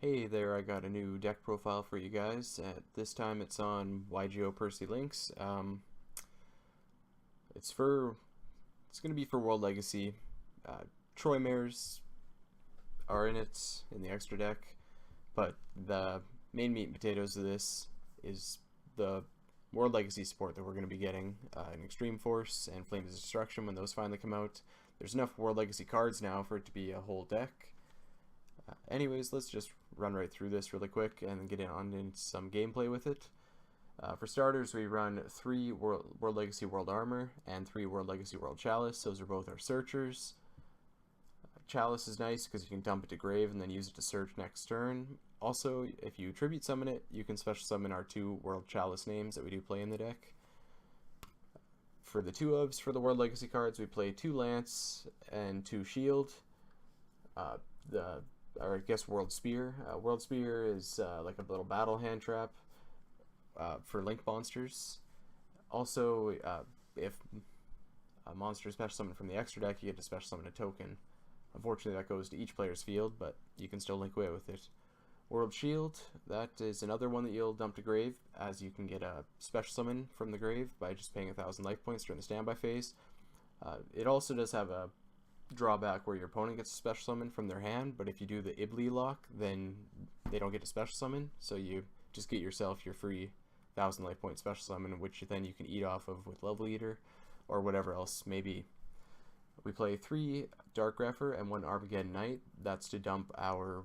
Hey there, I got a new deck profile for you guys. This time it's on YGO Percy Links. It's gonna be for World Legacy. Uh, Troymares are in it in the extra deck, but the main meat and potatoes of this is the World Legacy support that we're going to be getting in Extreme Force and Flames of Destruction when those finally come out. There's enough World Legacy cards now for it to be a whole deck. Anyways, let's just run right through this really quick and get into some gameplay with it. For starters, we run 3 World Legacy World Armor and 3 World Legacy World Chalice. Those are both our searchers. Chalice is nice because you can dump it to grave and then use it to search next turn. Also, if you tribute summon it, you can special summon our 2 World Chalice names that we do play in the deck. For the 2-ofs for the World Legacy cards, we play 2 Lance and 2 Shield. Or I guess World Spear. World Spear is like a little battle hand trap for link monsters. Also, if a monster is special summoned from the extra deck, you get to special summon a token. Unfortunately, that goes to each player's field, but you can still link away with it. World Shield, that is another one that you'll dump to grave, as you can get a special summon from the grave by just paying 1,000 life points during the standby phase. It also does have a drawback where your opponent gets a special summon from their hand, but if you do the Ibli lock, then they don't get a special summon, so you just get yourself your free 1,000 life point special summon, which then you can eat off of with Level Eater or whatever else may be. We play 3 Dark Grepher and 1 Armageddon Knight. That's to dump our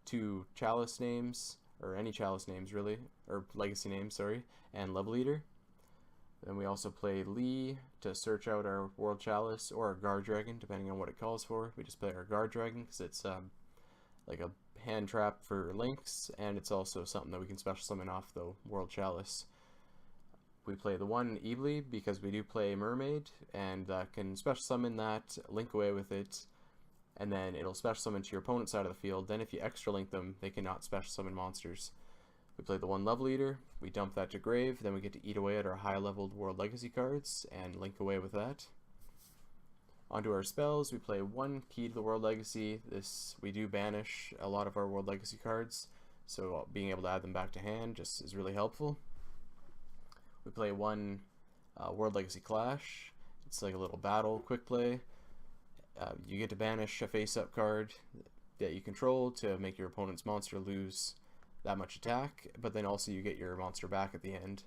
2 Chalice names, or any Chalice names really, or Legacy names, sorry, and Level Eater. Then we also play Lee to search out our World Chalice or our Guard Dragon, depending on what it calls for. We just play our Guard Dragon because it's like a hand trap for links, and it's also something that we can special summon off the World Chalice. We play the 1 Ibli because we do play Mermaid, and can special summon that, link away with it, and then it'll special summon to your opponent's side of the field. Then if you extra link them, they cannot special summon monsters. We play the 1 Level Eater, we dump that to grave, then we get to eat away at our high leveled World Legacy cards and link away with that. Onto our spells, we play 1 Key to the World Legacy. We do banish a lot of our World Legacy cards, so being able to add them back to hand just is really helpful. We play 1 World Legacy Clash. It's like a little battle quick play. You get to banish a face-up card that you control to make your opponent's monster lose that much attack, but then also you get your monster back at the end.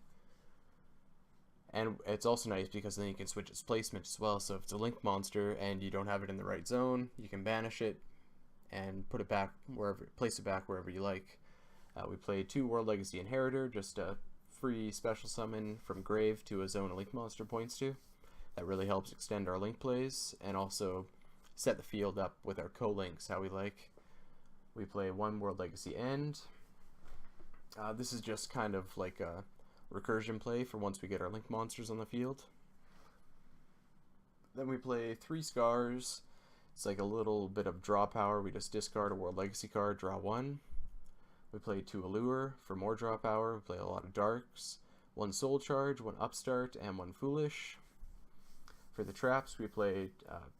And it's also nice because then you can switch its placement as well, so if it's a link monster and you don't have it in the right zone, you can banish it and put it back wherever, place it back wherever you like. We play 2 World Legacy Inheritor, just a free special summon from grave to a zone a link monster points to. That really helps extend our link plays and also set the field up with our co-links how we like. We play 1 World Legacy End. This is just kind of like a recursion play for once we get our link monsters on the field. Then we play 3 Scars. It's like a little bit of draw power. We just discard a World Legacy card, draw 1. We play 2 Allure for more draw power. We play a lot of Darks. 1 Soul Charge, 1 Upstart, and 1 Foolish. For the traps, we play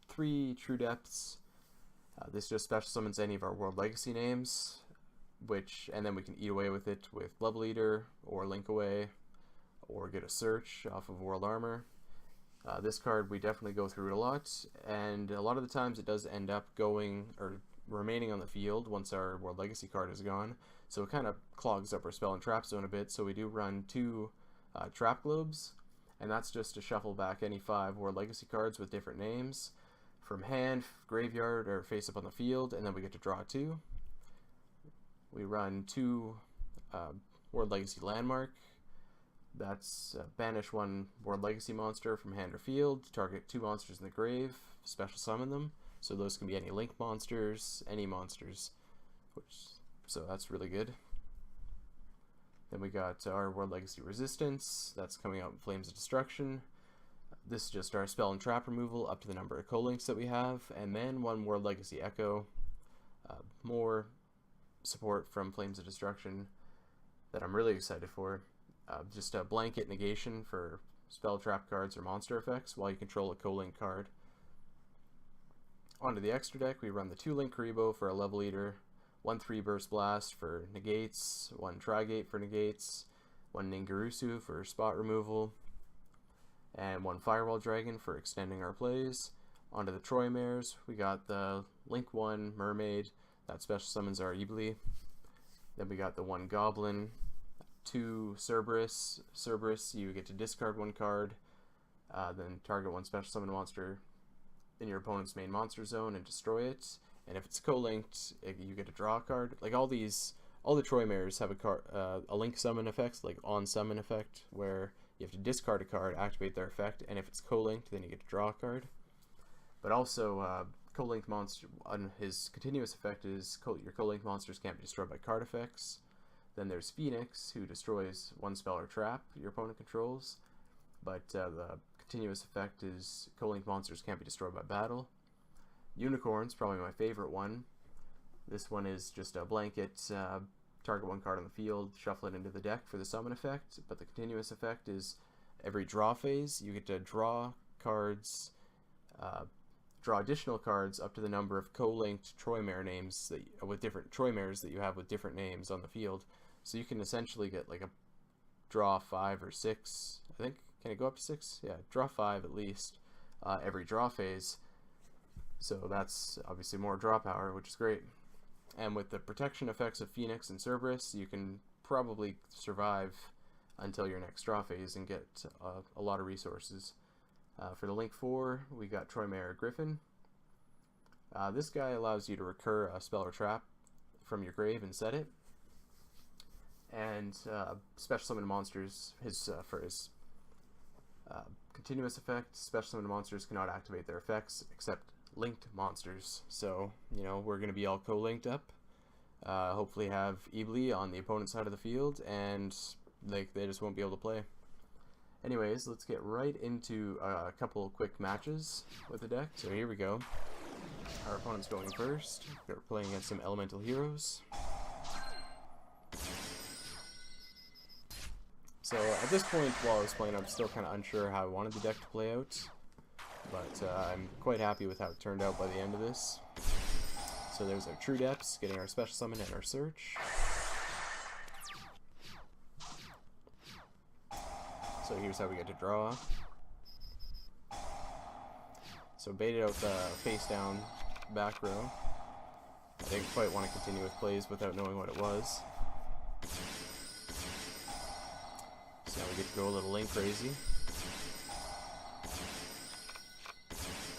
3 True Depths. This just special summons any of our World Legacy names, and then we can eat away with it with Level Eater, or Link Away, or get a search off of World Armor. This card we definitely go through it a lot, and a lot of the times it does end up going, or remaining on the field once our World Legacy card is gone, so it kind of clogs up our spell and trap zone a bit, so we do run 2 Trap Globes, and that's just to shuffle back any 5 World Legacy cards with different names from hand, graveyard, or face up on the field, and then we get to draw 2. We run 2 World Legacy Landmark. That's banish 1 World Legacy monster from hand or field, target 2 monsters in the grave, special summon them. So those can be any link monsters, any monsters, so that's really good. Then we got our World Legacy Resistance. That's coming out in Flames of Destruction. This is just our spell and trap removal up to the number of co-links that we have, and then 1 World Legacy Echo. More support from Flames of Destruction that I'm really excited for. Just a blanket negation for spell trap cards or monster effects while you control a co-link card. Onto the extra deck, we run the 2 Link Karibo for a Level Eater, 1 3 Burst Blast for negates, 1 Trigate for negates, 1 Ningarusu for spot removal, and 1 Firewall Dragon for extending our plays. Onto the Troymares, we got the Link 1 Mermaid, that special summons our Ibli. Then we got the 1 Goblin, 2 Cerberus. Cerberus, you get to discard 1 card, then target 1 special summon monster in your opponent's main monster zone and destroy it. And if it's co-linked, you get to draw a card. Like all the Troymares have a link summon effect, like on summon effect, where you have to discard a card, activate their effect, and if it's co-linked, then you get to draw a card. But also, co-linked monster, on his continuous effect is your co-linked monsters can't be destroyed by card effects. Then there's Phoenix, who destroys 1 spell or trap your opponent controls, but the continuous effect is co-linked monsters can't be destroyed by battle. Unicorn's probably my favorite one. This one is just a blanket, target 1 card on the field, shuffle it into the deck for the summon effect, but the continuous effect is every draw phase, you get to draw cards, draw additional cards up to the number of co-linked Troymare names with different Troymares that you have with different names on the field. So you can essentially get like a draw 5 or 6, I think. Can it go up to 6? Yeah, draw 5 at least every draw phase. So that's obviously more draw power, which is great. And with the protection effects of Phoenix and Cerberus, you can probably survive until your next draw phase and get a lot of resources. For the Link 4, we got Troymare Griffin. This guy allows you to recur a spell or trap from your grave and set it. And special summon monsters, for his continuous effect, special summon monsters cannot activate their effects except linked monsters. So, you know, we're going to be all co-linked up. Hopefully have Ibli on the opponent's side of the field, and they just won't be able to play. Anyways, let's get right into a couple quick matches with the deck. So here we go. Our opponent's going first. We're playing against some elemental heroes. So at this point, while I was playing, I'm still kind of unsure how I wanted the deck to play out. But I'm quite happy with how it turned out by the end of this. So there's our True Depths, getting our special summon and our search. So here's how we get to draw. So baited out the face down back row. I didn't quite want to continue with plays without knowing what it was. So now we get to go a little link crazy.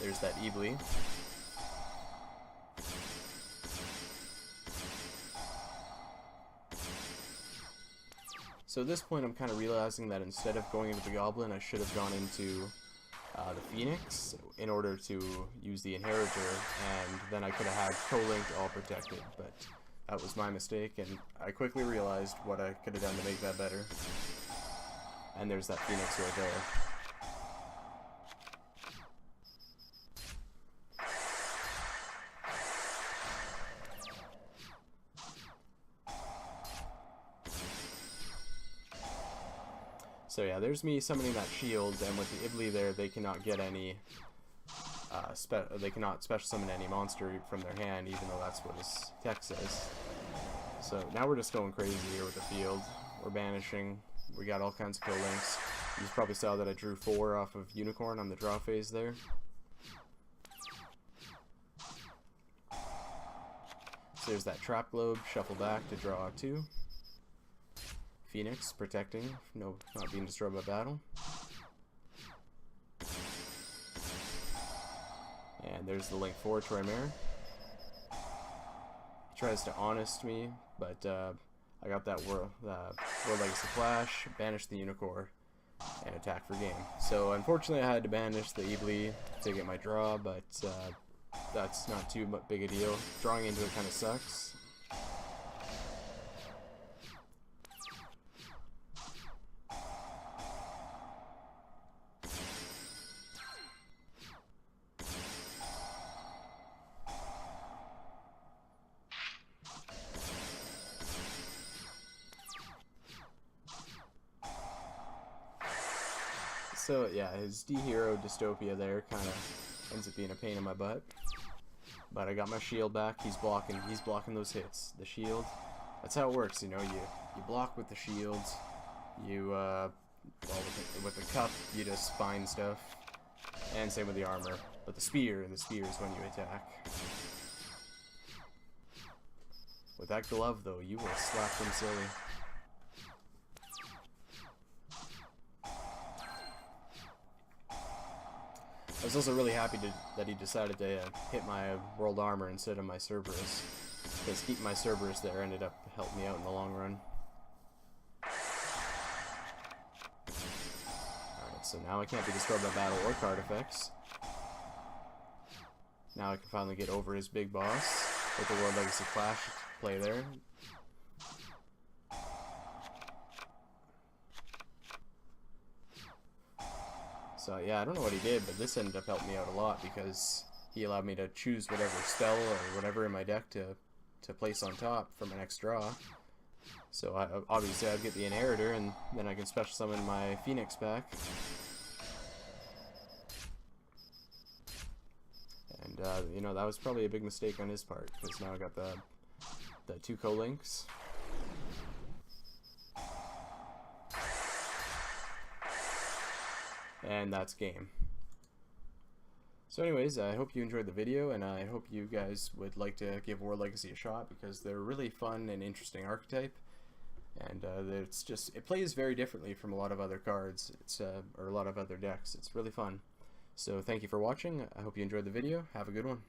There's that Ibli. So at this point I'm kind of realizing that instead of going into the Goblin, I should have gone into the Phoenix in order to use the Inheritor, and then I could have had co-linked all protected, but that was my mistake, and I quickly realized what I could have done to make that better. And there's that Phoenix right there. So yeah, there's me summoning that shield, and with the Ibli there, they cannot get any, they cannot special summon any monster from their hand, even though that's what his tech says. So now we're just going crazy here with the field. We're banishing. We got all kinds of co-links. You just probably saw that I drew 4 off of Unicorn on the draw phase there. So there's that Trap Globe, shuffle back to draw 2. Phoenix, protecting, not being destroyed by battle. And there's the Link 4 Troymare. He tries to honest me, but I got that World Legacy Flash, banish the Unicorn, and attack for game. So unfortunately I had to banish the Ibli to get my draw, but that's not too big a deal. Drawing into it kind of sucks. So yeah, his D-Hero Dystopia there kind of ends up being a pain in my butt. But I got my shield back. He's blocking those hits. The shield, that's how it works, you know. You block with the shield. You well, with the cup, you just find stuff, and same with the armor. But the spear is when you attack. With that glove, though, you will slap them silly. I was also really happy that he decided to hit my world armor instead of my Cerberus, because keeping my Cerberus there ended up helping me out in the long run. Alright, so now I can't be destroyed by battle or card effects. Now I can finally get over his big boss with the World Legacy Clash play there. So yeah, I don't know what he did, but this ended up helping me out a lot because he allowed me to choose whatever spell or whatever in my deck to place on top for my next draw. So obviously I'd get the Inheritor, and then I can special summon my Phoenix back. And you know, that was probably a big mistake on his part, because now I got the 2 co-links. And that's game. So anyways, I hope you enjoyed the video, and I hope you guys would like to give World Legacy a shot, because they're a really fun and interesting archetype, and it plays very differently from a lot of other cards, or a lot of other decks. It's really fun. So thank you for watching. I hope you enjoyed the video. Have a good one.